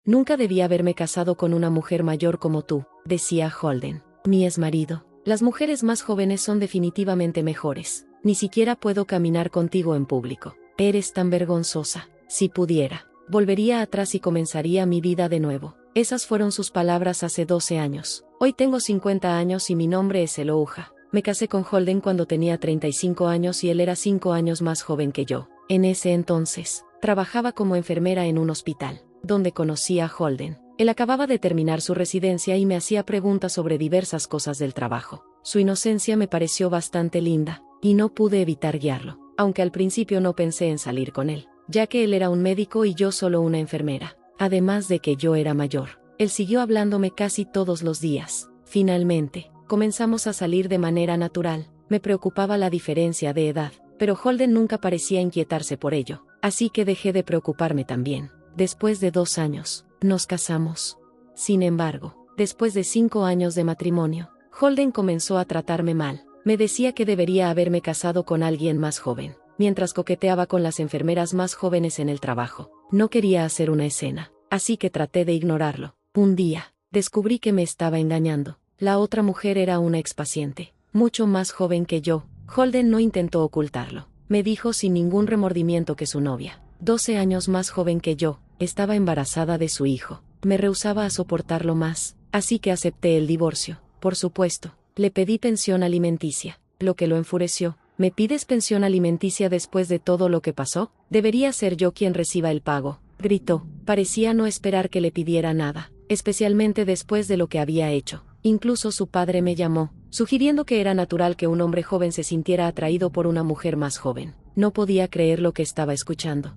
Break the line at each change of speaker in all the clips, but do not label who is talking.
Nunca debí haberme casado con una mujer mayor como tú, decía Holden, mi exmarido. Las mujeres más jóvenes son definitivamente mejores. Ni siquiera puedo caminar contigo en público. Eres tan vergonzosa. Si pudiera, volvería atrás y comenzaría mi vida de nuevo. Esas fueron sus palabras hace 12 años. Hoy tengo 50 años y mi nombre es Elouja. Me casé con Holden cuando tenía 35 años y él era 5 años más joven que yo. En ese entonces, trabajaba como enfermera en un hospital, donde conocí a Holden. Él acababa de terminar su residencia y me hacía preguntas sobre diversas cosas del trabajo. Su inocencia me pareció bastante linda, y no pude evitar guiarlo, aunque al principio no pensé en salir con él, ya que él era un médico y yo solo una enfermera. Además de que yo era mayor, él siguió hablándome casi todos los días. Finalmente, comenzamos a salir de manera natural. Me preocupaba la diferencia de edad, pero Holden nunca parecía inquietarse por ello, así que dejé de preocuparme también. Después de 2 años, nos casamos. Sin embargo, después de 5 años de matrimonio, Holden comenzó a tratarme mal. Me decía que debería haberme casado con alguien más joven, mientras coqueteaba con las enfermeras más jóvenes en el trabajo. No quería hacer una escena, así que traté de ignorarlo. Un día, descubrí que me estaba engañando. La otra mujer era una expaciente, mucho más joven que yo. Holden no intentó ocultarlo. Me dijo sin ningún remordimiento que su novia, 12 años más joven que yo, estaba embarazada de su hijo. Me rehusaba a soportarlo más, así que acepté el divorcio. Por supuesto, le pedí pensión alimenticia, lo que lo enfureció. ¿Me pides pensión alimenticia después de todo lo que pasó? Debería ser yo quien reciba el pago, gritó. Parecía no esperar que le pidiera nada, especialmente después de lo que había hecho. Incluso su padre me llamó, sugiriendo que era natural que un hombre joven se sintiera atraído por una mujer más joven. No podía creer lo que estaba escuchando.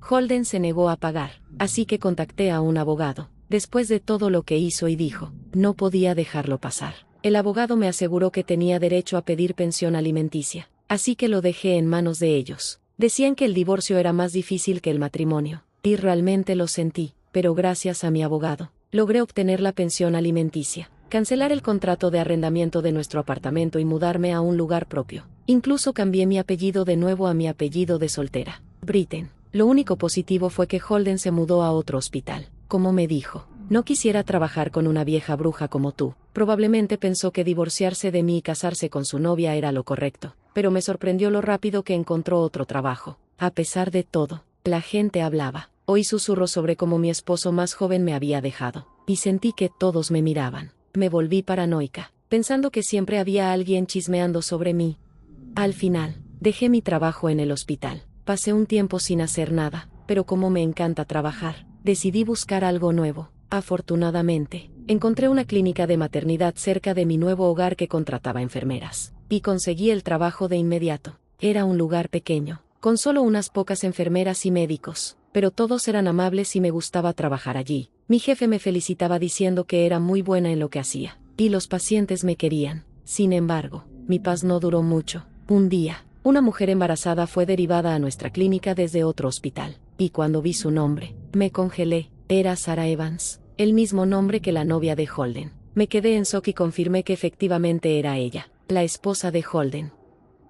Holden se negó a pagar, así que contacté a un abogado. Después de todo lo que hizo y dijo, no podía dejarlo pasar. El abogado me aseguró que tenía derecho a pedir pensión alimenticia, así que lo dejé en manos de ellos. Decían que el divorcio era más difícil que el matrimonio, y realmente lo sentí, pero gracias a mi abogado, logré obtener la pensión alimenticia, cancelar el contrato de arrendamiento de nuestro apartamento y mudarme a un lugar propio. Incluso cambié mi apellido de nuevo a mi apellido de soltera, Britten. Lo único positivo fue que Holden se mudó a otro hospital. Como me dijo, no quisiera trabajar con una vieja bruja como tú. Probablemente pensó que divorciarse de mí y casarse con su novia era lo correcto, pero me sorprendió lo rápido que encontró otro trabajo. A pesar de todo, la gente hablaba. Oí susurros sobre cómo mi esposo más joven me había dejado, y sentí que todos me miraban. Me volví paranoica, pensando que siempre había alguien chismeando sobre mí. Al final, dejé mi trabajo en el hospital. Pasé un tiempo sin hacer nada, pero como me encanta trabajar, decidí buscar algo nuevo. Afortunadamente, encontré una clínica de maternidad cerca de mi nuevo hogar que contrataba enfermeras, y conseguí el trabajo de inmediato. Era un lugar pequeño, con solo unas pocas enfermeras y médicos, pero todos eran amables y me gustaba trabajar allí. Mi jefe me felicitaba diciendo que era muy buena en lo que hacía, y los pacientes me querían. Sin embargo, mi paz no duró mucho. Un día, una mujer embarazada fue derivada a nuestra clínica desde otro hospital, y cuando vi su nombre, me congelé. Era Sarah Evans, el mismo nombre que la novia de Holden. Me quedé en shock y confirmé que efectivamente era ella, la esposa de Holden.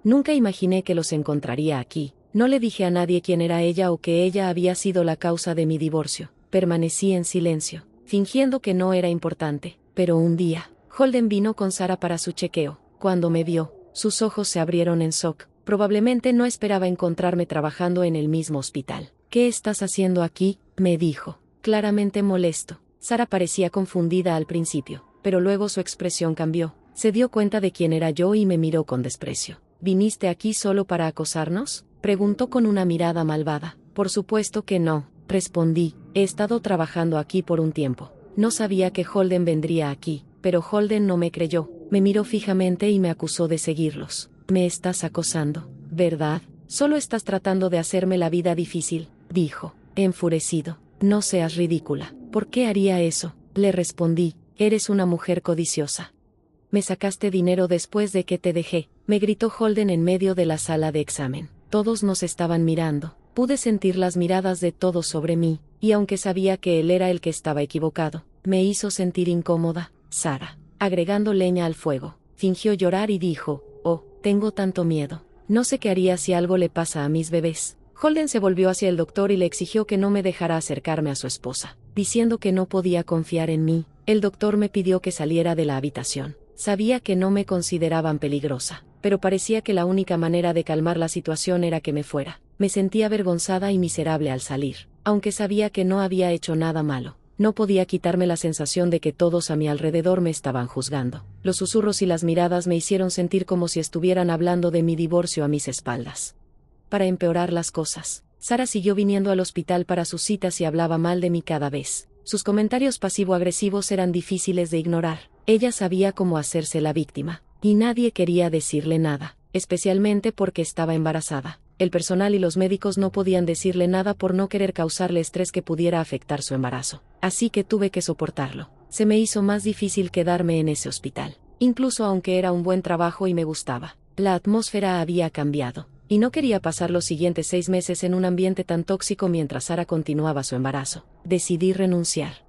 Nunca imaginé que los encontraría aquí. No le dije a nadie quién era ella o que ella había sido la causa de mi divorcio. Permanecí en silencio, fingiendo que no era importante. Pero un día, Holden vino con Sarah para su chequeo. Cuando me vio, sus ojos se abrieron en shock. Probablemente no esperaba encontrarme trabajando en el mismo hospital. ¿Qué estás haciendo aquí?, me dijo, claramente molesto. Sarah parecía confundida al principio, pero luego su expresión cambió. Se dio cuenta de quién era yo y me miró con desprecio. ¿Viniste aquí solo para acosarnos?, preguntó con una mirada malvada. Por supuesto que no, respondí. He estado trabajando aquí por un tiempo. No sabía que Holden vendría aquí, pero Holden no me creyó. Me miró fijamente y me acusó de seguirlos. Me estás acosando, ¿verdad? Solo estás tratando de hacerme la vida difícil, dijo, enfurecido. No seas ridícula. ¿Por qué haría eso?, le respondí. Eres una mujer codiciosa. Me sacaste dinero después de que te dejé, me gritó Holden en medio de la sala de examen. Todos nos estaban mirando. Pude sentir las miradas de todos sobre mí, y aunque sabía que él era el que estaba equivocado, me hizo sentir incómoda. Sarah, agregando leña al fuego, fingió llorar y dijo, oh, tengo tanto miedo. No sé qué haría si algo le pasa a mis bebés. Holden se volvió hacia el doctor y le exigió que no me dejara acercarme a su esposa. diciendo que no podía confiar en mí. El doctor me pidió que saliera de la habitación. Sabía que no me consideraban peligrosa, pero parecía que la única manera de calmar la situación era que me fuera. Me sentía avergonzada y miserable al salir, aunque sabía que no había hecho nada malo. No podía quitarme la sensación de que todos a mi alrededor me estaban juzgando. Los susurros y las miradas me hicieron sentir como si estuvieran hablando de mi divorcio a mis espaldas. Para empeorar las cosas, Sara siguió viniendo al hospital para sus citas y hablaba mal de mí cada vez. Sus comentarios pasivo-agresivos eran difíciles de ignorar. Ella sabía cómo hacerse la víctima, y nadie quería decirle nada, especialmente porque estaba embarazada. El personal y los médicos no podían decirle nada por no querer causarle estrés que pudiera afectar su embarazo. Así que tuve que soportarlo. Se me hizo más difícil quedarme en ese hospital, incluso aunque era un buen trabajo y me gustaba. La atmósfera había cambiado, y no quería pasar los siguientes 6 meses en un ambiente tan tóxico mientras Sara continuaba su embarazo. Decidí renunciar.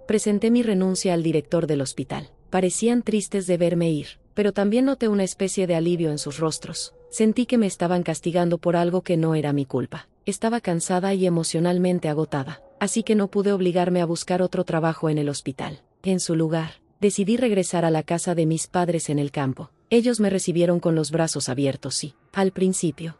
Presenté mi renuncia al director del hospital. Parecían tristes de verme ir, pero también noté una especie de alivio en sus rostros. Sentí que me estaban castigando por algo que no era mi culpa. Estaba cansada y emocionalmente agotada, así que no pude obligarme a buscar otro trabajo en el hospital. En su lugar, decidí regresar a la casa de mis padres en el campo. Ellos me recibieron con los brazos abiertos y, al principio,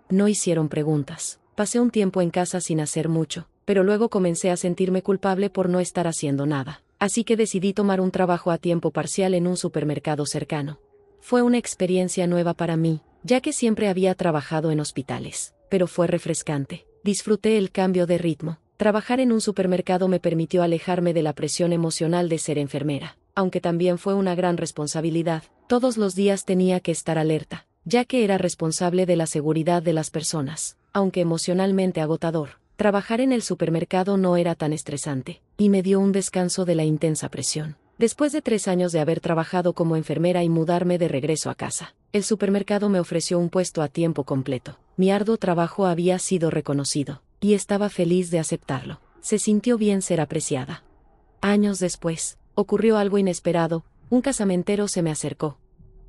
no hicieron preguntas. Pasé un tiempo en casa sin hacer mucho, pero luego comencé a sentirme culpable por no estar haciendo nada. Así que decidí tomar un trabajo a tiempo parcial en un supermercado cercano. Fue una experiencia nueva para mí, ya que siempre había trabajado en hospitales, pero fue refrescante. Disfruté el cambio de ritmo. Trabajar en un supermercado me permitió alejarme de la presión emocional de ser enfermera, aunque también fue una gran responsabilidad. Todos los días tenía que estar alerta, ya que era responsable de la seguridad de las personas. Aunque emocionalmente agotador, trabajar en el supermercado no era tan estresante, y me dio un descanso de la intensa presión. Después de 3 años de haber trabajado como enfermera y mudarme de regreso a casa, el supermercado me ofreció un puesto a tiempo completo. Mi arduo trabajo había sido reconocido, y estaba feliz de aceptarlo. Se sintió bien ser apreciada. Años después, ocurrió algo inesperado. Un casamentero se me acercó.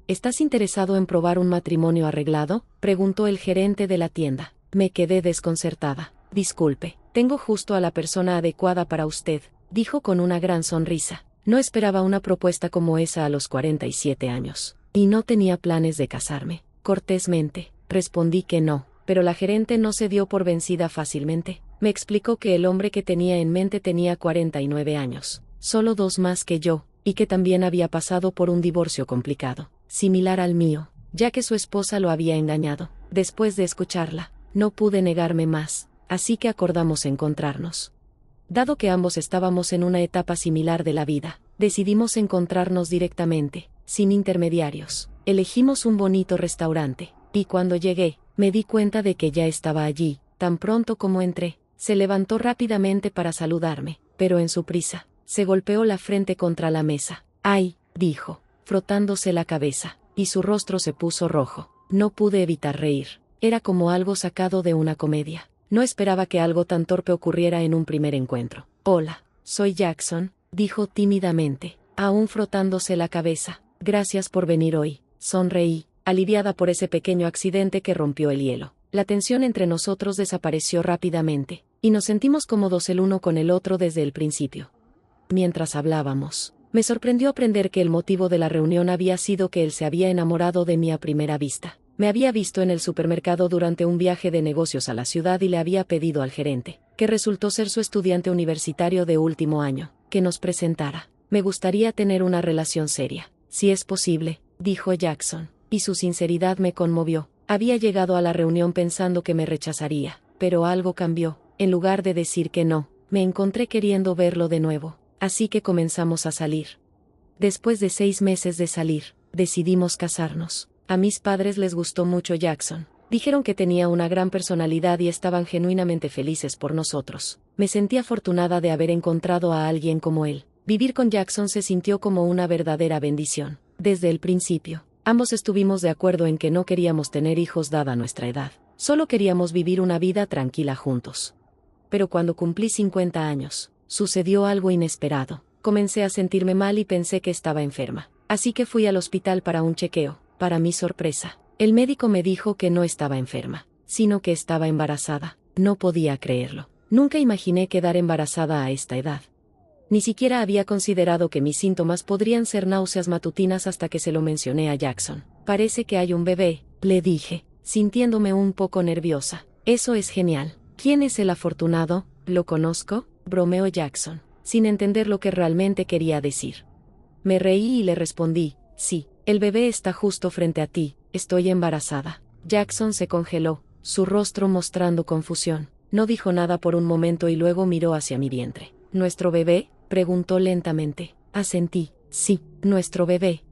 ¿Estás interesado en probar un matrimonio arreglado?, preguntó el gerente de la tienda. Me quedé desconcertada. Disculpe, tengo justo a la persona adecuada para usted, dijo con una gran sonrisa. No esperaba una propuesta como esa a los 47 años, y no tenía planes de casarme. Cortésmente, respondí que no, pero la gerente no se dio por vencida fácilmente. Me explicó que el hombre que tenía en mente tenía 49 años, solo 2 más que yo, y que también había pasado por un divorcio complicado, similar al mío, ya que su esposa lo había engañado. Después de escucharla, no pude negarme más, así que acordamos encontrarnos. Dado que ambos estábamos en una etapa similar de la vida, decidimos encontrarnos directamente, sin intermediarios. Elegimos un bonito restaurante, y cuando llegué, me di cuenta de que ya estaba allí. Tan pronto como entré, se levantó rápidamente para saludarme, pero en su prisa, se golpeó la frente contra la mesa. ¡Ay!, dijo, frotándose la cabeza, y su rostro se puso rojo. No pude evitar reír. Era como algo sacado de una comedia. No esperaba que algo tan torpe ocurriera en un primer encuentro. Hola, soy Jackson, dijo tímidamente, aún frotándose la cabeza. Gracias por venir hoy. Sonreí, aliviada por ese pequeño accidente que rompió el hielo. La tensión entre nosotros desapareció rápidamente, y nos sentimos cómodos el uno con el otro desde el principio. Mientras hablábamos, me sorprendió aprender que el motivo de la reunión había sido que él se había enamorado de mí a primera vista. Me había visto en el supermercado durante un viaje de negocios a la ciudad y le había pedido al gerente, que resultó ser su estudiante universitario de último año, que nos presentara. Me gustaría tener una relación seria, si es posible, dijo Jackson, y su sinceridad me conmovió. Había llegado a la reunión pensando que me rechazaría, pero algo cambió. En lugar de decir que no, me encontré queriendo verlo de nuevo, así que comenzamos a salir. Después de 6 meses de salir, decidimos casarnos. A mis padres les gustó mucho Jackson. Dijeron que tenía una gran personalidad y estaban genuinamente felices por nosotros. Me sentí afortunada de haber encontrado a alguien como él. Vivir con Jackson se sintió como una verdadera bendición. Desde el principio, ambos estuvimos de acuerdo en que no queríamos tener hijos dada nuestra edad. Solo queríamos vivir una vida tranquila juntos. Pero cuando cumplí 50 años, sucedió algo inesperado. Comencé a sentirme mal y pensé que estaba enferma. Así que fui al hospital para un chequeo. Para mi sorpresa, el médico me dijo que no estaba enferma, sino que estaba embarazada. No podía creerlo. Nunca imaginé quedar embarazada a esta edad. Ni siquiera había considerado que mis síntomas podrían ser náuseas matutinas hasta que se lo mencioné a Jackson. Parece que hay un bebé, le dije, sintiéndome un poco nerviosa. Eso es genial. ¿Quién es el afortunado? ¿Lo conozco? Bromeó Jackson, sin entender lo que realmente quería decir. Me reí y le respondí, sí, el bebé está justo frente a ti, estoy embarazada. Jackson se congeló, su rostro mostrando confusión. No dijo nada por un momento y luego miró hacia mi vientre. ¿Nuestro bebé? Preguntó lentamente. Asentí. Sí, nuestro bebé.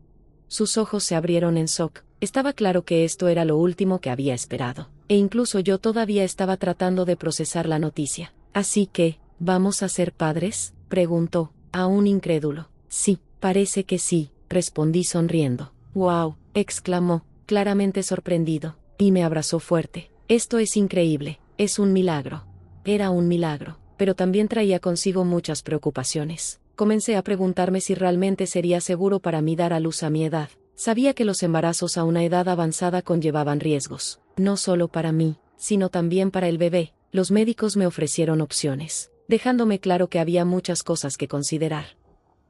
Sus ojos se abrieron en shock. Estaba claro que esto era lo último que había esperado. E incluso yo todavía estaba tratando de procesar la noticia. Así que, ¿vamos a ser padres? Preguntó, aún incrédulo. Sí, parece que sí, respondí sonriendo. ¡Wow! Exclamó, claramente sorprendido, y me abrazó fuerte. Esto es increíble, es un milagro. Era un milagro, pero también traía consigo muchas preocupaciones. Comencé a preguntarme si realmente sería seguro para mí dar a luz a mi edad. Sabía que los embarazos a una edad avanzada conllevaban riesgos, no solo para mí, sino también para el bebé. Los médicos me ofrecieron opciones, dejándome claro que había muchas cosas que considerar.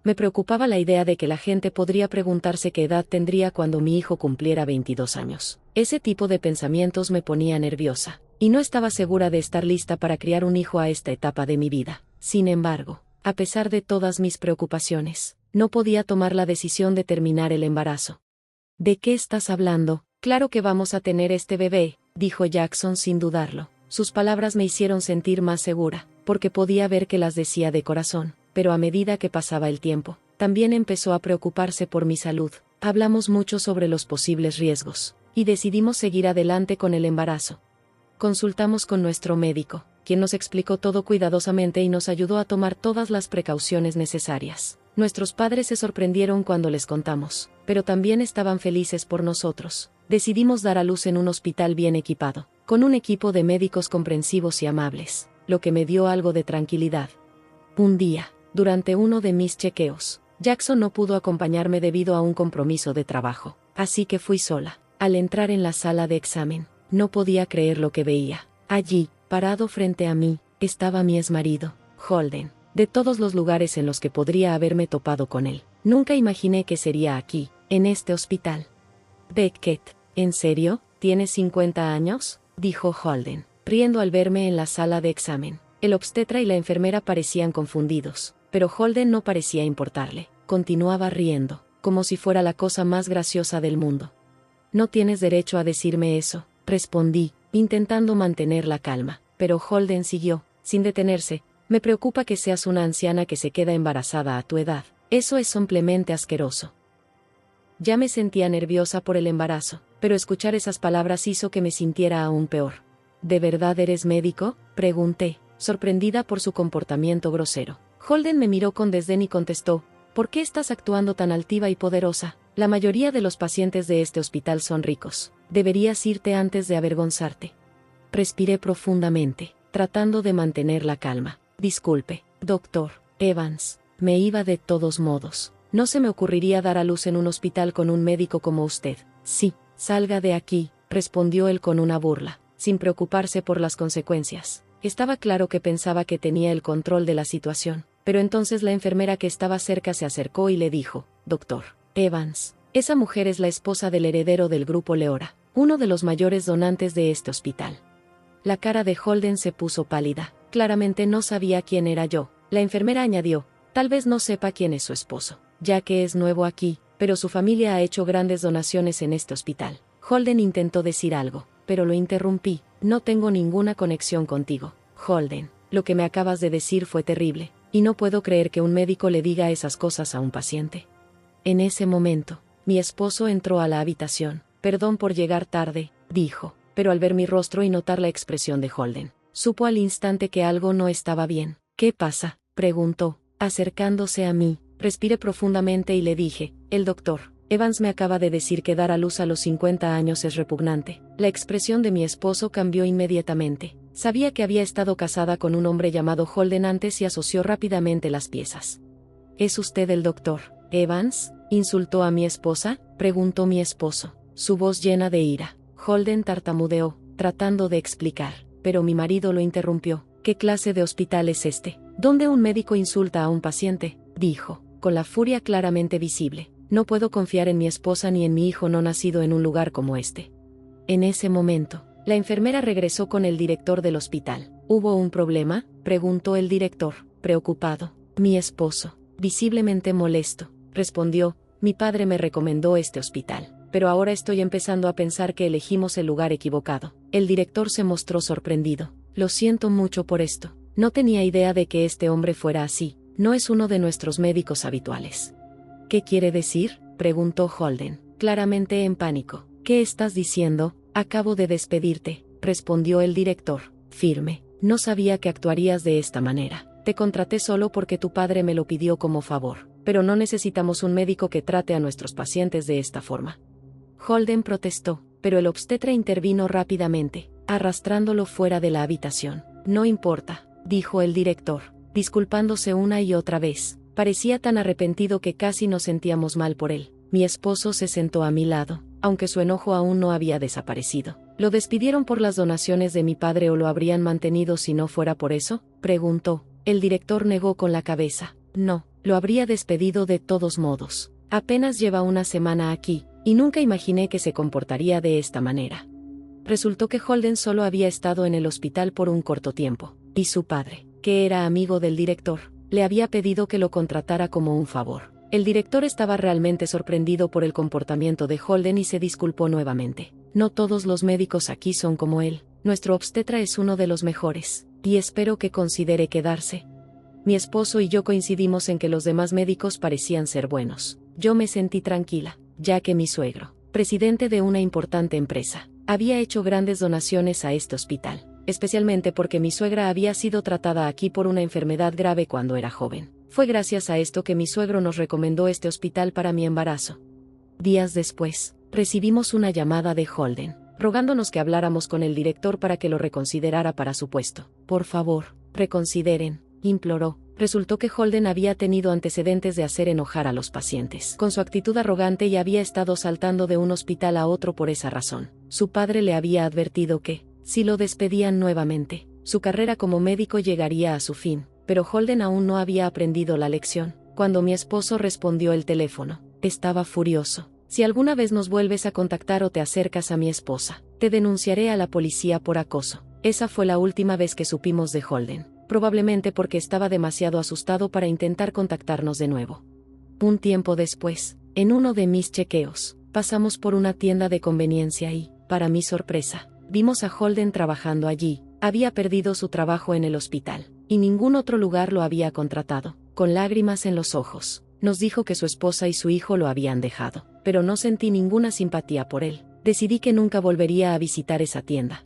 Me preocupaba la idea de que la gente podría preguntarse qué edad tendría cuando mi hijo cumpliera 22 años. Ese tipo de pensamientos me ponía nerviosa, y no estaba segura de estar lista para criar un hijo a esta etapa de mi vida. Sin embargo, a pesar de todas mis preocupaciones, no podía tomar la decisión de terminar el embarazo. ¿De qué estás hablando? Claro que vamos a tener este bebé, dijo Jackson sin dudarlo. Sus palabras me hicieron sentir más segura, porque podía ver que las decía de corazón, pero a medida que pasaba el tiempo, también empezó a preocuparse por mi salud. Hablamos mucho sobre los posibles riesgos, y decidimos seguir adelante con el embarazo. Consultamos con nuestro médico, quien nos explicó todo cuidadosamente y nos ayudó a tomar todas las precauciones necesarias. Nuestros padres se sorprendieron cuando les contamos, pero también estaban felices por nosotros. Decidimos dar a luz en un hospital bien equipado, con un equipo de médicos comprensivos y amables, lo que me dio algo de tranquilidad. Un día, durante uno de mis chequeos, Jackson no pudo acompañarme debido a un compromiso de trabajo, así que fui sola. Al entrar en la sala de examen, no podía creer lo que veía. Allí, parado frente a mí, estaba mi exmarido, Holden. De todos los lugares en los que podría haberme topado con él, nunca imaginé que sería aquí, en este hospital. Beckett, ¿en serio? ¿Tienes 50 años? Dijo Holden, riendo al verme en la sala de examen. El obstetra y la enfermera parecían confundidos, pero Holden no parecía importarle. Continuaba riendo, como si fuera la cosa más graciosa del mundo. No tienes derecho a decirme eso, respondí, intentando mantener la calma, pero Holden siguió, sin detenerse. Me preocupa que seas una anciana que se queda embarazada a tu edad. Eso es simplemente asqueroso. Ya me sentía nerviosa por el embarazo, pero escuchar esas palabras hizo que me sintiera aún peor. ¿De verdad eres médico?, pregunté, sorprendida por su comportamiento grosero. Holden me miró con desdén y contestó, ¿por qué estás actuando tan altiva y poderosa? La mayoría de los pacientes de este hospital son ricos. Deberías irte antes de avergonzarte. Respiré profundamente, tratando de mantener la calma. Disculpe, doctor Evans, me iba de todos modos. No se me ocurriría dar a luz en un hospital con un médico como usted. Sí, salga de aquí, respondió él con una burla, sin preocuparse por las consecuencias. Estaba claro que pensaba que tenía el control de la situación, pero entonces la enfermera que estaba cerca se acercó y le dijo, doctor Evans, esa mujer es la esposa del heredero del grupo Leora, uno de los mayores donantes de este hospital. La cara de Holden se puso pálida. Claramente no sabía quién era yo. La enfermera añadió, tal vez no sepa quién es su esposo, ya que es nuevo aquí, pero su familia ha hecho grandes donaciones en este hospital. Holden intentó decir algo, pero lo interrumpí. No tengo ninguna conexión contigo, Holden. Lo que me acabas de decir fue terrible, y no puedo creer que un médico le diga esas cosas a un paciente. En ese momento, mi esposo entró a la habitación. Perdón por llegar tarde, dijo, pero al ver mi rostro y notar la expresión de Holden, supo al instante que algo no estaba bien. ¿Qué pasa?, preguntó, acercándose a mí. Respiré profundamente y le dije, el doctor Evans me acaba de decir que dar a luz a los 50 años es repugnante. La expresión de mi esposo cambió inmediatamente. Sabía que había estado casada con un hombre llamado Holden antes y asoció rápidamente las piezas. ¿Es usted el doctor Evans? ¿Insultó a mi esposa?, preguntó mi esposo, su voz llena de ira. Holden tartamudeó, tratando de explicar, pero mi marido lo interrumpió. ¿Qué clase de hospital es este? ¿Dónde un médico insulta a un paciente? Dijo, con la furia claramente visible. No puedo confiar en mi esposa ni en mi hijo no nacido en un lugar como este. En ese momento, la enfermera regresó con el director del hospital. ¿Hubo un problema?, preguntó el director, preocupado. Mi esposo, visiblemente molesto, respondió, mi padre me recomendó este hospital, pero ahora estoy empezando a pensar que elegimos el lugar equivocado. El director se mostró sorprendido. Lo siento mucho por esto. No tenía idea de que este hombre fuera así. No es uno de nuestros médicos habituales. ¿Qué quiere decir?, preguntó Holden, claramente en pánico. ¿Qué estás diciendo? Acabo de despedirte, respondió el director, firme. No sabía que actuarías de esta manera. Te contraté solo porque tu padre me lo pidió como favor, pero no necesitamos un médico que trate a nuestros pacientes de esta forma. Holden protestó, pero el obstetra intervino rápidamente, arrastrándolo fuera de la habitación. No importa, dijo el director, disculpándose una y otra vez. Parecía tan arrepentido que casi nos sentíamos mal por él. Mi esposo se sentó a mi lado, aunque su enojo aún no había desaparecido. ¿Lo despidieron por las donaciones de mi padre o lo habrían mantenido si no fuera por eso?, preguntó. El director negó con la cabeza. No, lo habría despedido de todos modos. Apenas lleva una semana aquí, y nunca imaginé que se comportaría de esta manera. Resultó que Holden solo había estado en el hospital por un corto tiempo, y su padre, que era amigo del director, le había pedido que lo contratara como un favor. El director estaba realmente sorprendido por el comportamiento de Holden y se disculpó nuevamente. No todos los médicos aquí son como él. Nuestro obstetra es uno de los mejores, y espero que considere quedarse. Mi esposo y yo coincidimos en que los demás médicos parecían ser buenos. Yo me sentí tranquila, ya que mi suegro, presidente de una importante empresa, había hecho grandes donaciones a este hospital, especialmente porque mi suegra había sido tratada aquí por una enfermedad grave cuando era joven. Fue gracias a esto que mi suegro nos recomendó este hospital para mi embarazo. Días después, recibimos una llamada de Holden, rogándonos que habláramos con el director para que lo reconsiderara para su puesto. Por favor, reconsideren, imploró. Resultó que Holden había tenido antecedentes de hacer enojar a los pacientes con su actitud arrogante y había estado saltando de un hospital a otro por esa razón. Su padre le había advertido que, si lo despedían nuevamente, su carrera como médico llegaría a su fin, pero Holden aún no había aprendido la lección. Cuando mi esposo respondió el teléfono, estaba furioso. Si alguna vez nos vuelves a contactar o te acercas a mi esposa, te denunciaré a la policía por acoso. Esa fue la última vez que supimos de Holden, probablemente porque estaba demasiado asustado para intentar contactarnos de nuevo. Un tiempo después, en uno de mis chequeos, pasamos por una tienda de conveniencia y, para mi sorpresa, vimos a Holden trabajando allí. Había perdido su trabajo en el hospital, y ningún otro lugar lo había contratado. Con lágrimas en los ojos, nos dijo que su esposa y su hijo lo habían dejado, pero no sentí ninguna simpatía por él. Decidí que nunca volvería a visitar esa tienda.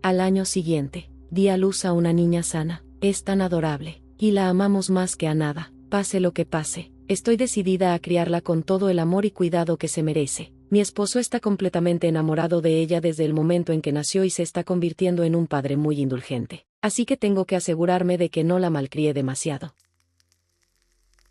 Al año siguiente, di a luz a una niña sana. Es tan adorable, y la amamos más que a nada. Pase lo que pase, estoy decidida a criarla con todo el amor y cuidado que se merece. Mi esposo está completamente enamorado de ella desde el momento en que nació y se está convirtiendo en un padre muy indulgente. Así que tengo que asegurarme de que no la malcríe demasiado.